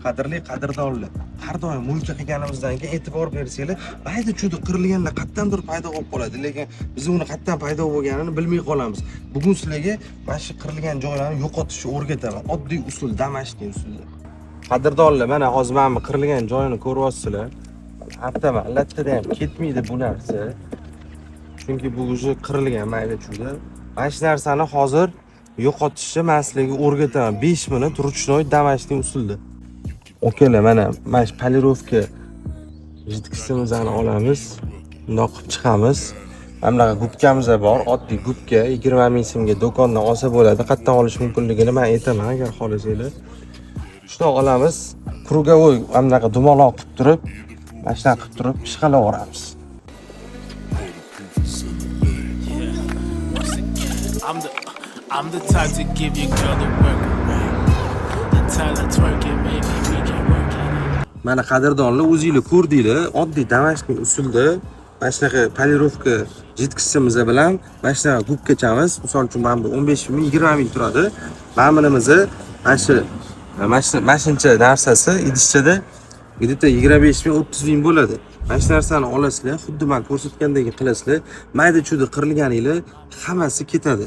qadrli qadrdonlar, har doim mo'lka qilganimizdan keyin e'tibor bersanglar, mayda chuyda qirilganlar qayerdandir paydo bo'lib qoladi, lekin biz uni qayerdan paydo bo'lganini bilmay qolamiz. Bugun sizlarga mana shu qirilgan joylarni yo'qotishni o'rgataman. Oddiy usul, damashqiy usulda. Qadrdonlar, mana hozir mana qirilgan joyini ko'ryapsizlar. Hatto albatta ham ketmaydi bu narsa. Chunki bu уже qirilgan mayda chuyda. Mana shu narsani hozir yo'qotishni men sizlarga o'rgataman. 5 minut ruchnoy damashqiy usulda. Okalar, mana shu polirovka jidkisimizni olamiz. Bundoq qilib chiqamiz. Mana bunaqa gubkamiz bor, oddiy gubka 20 ming so'mga do'kondan olsa bo'ladi. Qayerdan olish mumkinligini men aytaman agar xohlasanglar. Shuni olamiz, krugovoy mana bunaqa dumaloq qilib turib, mana shunaqa qilib turib ishqalaveramiz. I'm the type to give your girl the work. Tell her twerk it, maybe we can work it. Mana qadrdonlar, o'zingizlar ko'rdinglar, oddiy damashqiy usulda mana shunaqa polirovka jidkisimiz bilan mana shunaqa gubkachamiz. Misol uchun mana bu 15 ming, 20 ming turadi. Mana bunimizni mana shuncha narsasi idishchada где-то 25 ming, 30 ming bo'ladi. Mana shu narsani olasizlar, xuddi men ko'rsatgandek qilasizlar. Mayda-chuyda qirilganinglar hammasi ketadi.